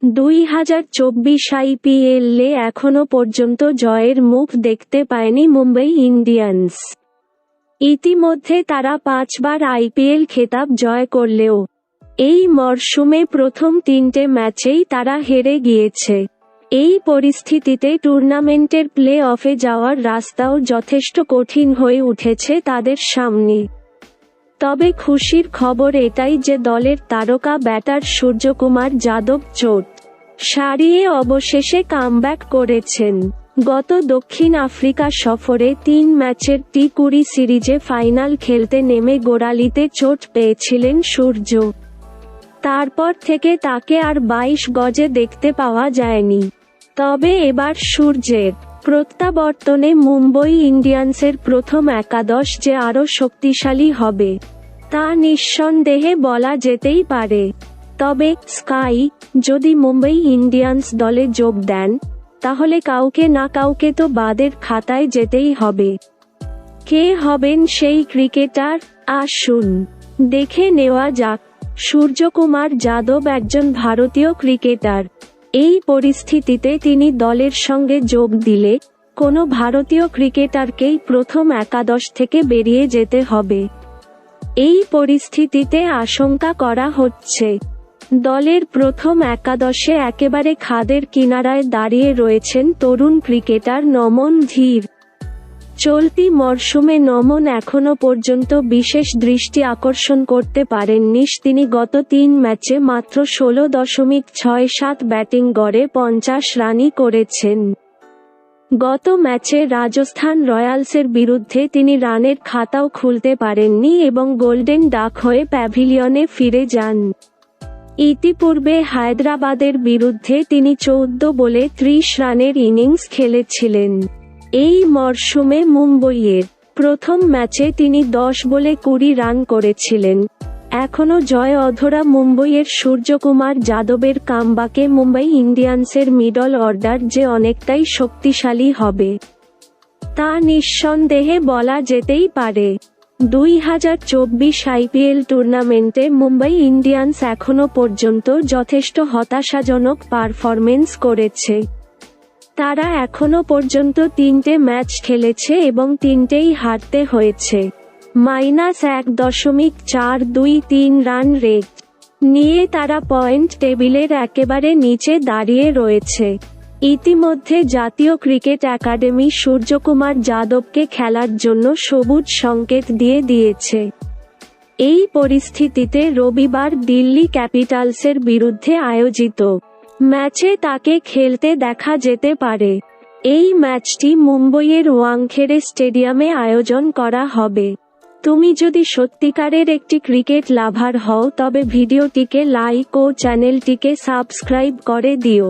2024 আইপিএলে এখনো পর্যন্ত জয়ের মুখ দেখতে পায়নি মুম্বই ইন্ডিয়ান্স। ইতিমধ্যে তারা 5 বার আইপিএল খেতাব জয় করলেও এই মরশুমে প্রথম 3টে ম্যাচেই তারা হেরে গিয়েছে। এই পরিস্থিতিতে টুর্নামেন্টের প্লে অফে যাওয়ার রাস্তাও যথেষ্ট কঠিন হয়ে উঠেছে তাদের সামনে। তবে খুশির খবর এটাই যে দলের তারকা ব্যাটার সূর্যকুমার যাদব চোট সারিয়ে অবশেষে কামব্যাক করেছেন। গত দক্ষিণ আফ্রিকা সফরে 3 ম্যাচের টি20 সিরিজে ফাইনাল খেলতে নেমে গোড়ালিতে চোট পেয়েছিলেন সূর্য। তারপর থেকে তাকে আর 22 গজে দেখতে পাওয়া যায়নি। তবে এবার সূর্যের প্রত্যাবর্তনে মুম্বই ইন্ডিয়ান্সের প্রথম একাদশ যে আরও শক্তিশালী হবে তা নিঃসন্দেহে বলা যেতেই পারে। তবে স্কাই যদি মুম্বই ইন্ডিয়ান্স দলে যোগ দেন তাহলে কাউকে না কাউকে তো বাদের খাতায় যেতেই হবে। কে হবেন সেই ক্রিকেটার? আসুন দেখে নেওয়া যাক। সূর্যকুমার যাদব একজন ভারতীয় ক্রিকেটার। এই পরিস্থিতিতে তিনি দলের সঙ্গে যোগ দিলে কোনো ভারতীয় ক্রিকেটারকেই প্রথম একাদশ থেকে বেরিয়ে যেতে হবে। এই পরিস্থিতিতে আশঙ্কা করা হচ্ছে দলের প্রথম একাদশে একেবারে খাদের কিনারায় দাঁড়িয়ে রয়েছেন তরুণ ক্রিকেটার নমন ধীর। চলতি মরশুমে নমন এখনো পর্যন্ত বিশেষ দৃষ্টি আকর্ষণ করতে পারেননি। তিনি গত 3 ম্যাচে মাত্র 16.67 ব্যাটিং গড়ে 50 রানই করেছেন। গত ম্যাচে রাজস্থান রয়্যালসের বিরুদ্ধে তিনি রানের খাতাও খুলতে পারেননি এবং গোল্ডেন ডাক হয়ে প্যাভিলিয়নে ফিরে যান। ইতিপূর্বে হায়দ্রাবাদের বিরুদ্ধে তিনি 14 বলে 30 রানের ইনিংস খেলেছিলেন। এই মরশুমে মুম্বইয়ের প্রথম ম্যাচে তিনি 10 বলে 20 রান করেছিলেন। এখনো জয় অধরা মুম্বইয়ের সূর্যকুমার যাদবের কামব্যাকে মুম্বই ইন্ডিয়ান্সের মিডল অর্ডার যে অনেকটাই শক্তিশালী হবে তা নিঃসন্দেহে বলা যেতেই পারে। 2024 আইপিএল টুর্নামেন্টে মুম্বই ইন্ডিয়ান্স এখনো পর্যন্ত যথেষ্ট হতাশাজনক পারফরমেন্স করেছে। তারা এখনো পর্যন্ত 3টে ম্যাচ খেলেছে এবং 3টেই হারতে হয়েছে। -1.423 রান রেট নিয়ে তারা পয়েন্ট টেবিলের একেবারে নিচে দাঁড়িয়ে রয়েছে। ইতিমধ্যে জাতীয় ক্রিকেট একাডেমি সূর্যকুমার যাদবকে খেলার জন্য সবুজ সংকেত দিয়ে দিয়েছে। এই পরিস্থিতিতে রবিবার দিল্লি ক্যাপিটালসের বিরুদ্ধে আয়োজিত ম্যাচে তাকে খেলতে দেখা যেতে পারে। এই ম্যাচটি মুম্বইয়ের ওয়াংখেড়ে স্টেডিয়ামে আয়োজন করা হবে। তুমি যদি সত্যিকারের একটি ক্রিকেট লাভার হও তবে ভিডিওটিকে লাইক ও চ্যানেলটিকে সাবস্ক্রাইব করে দিও।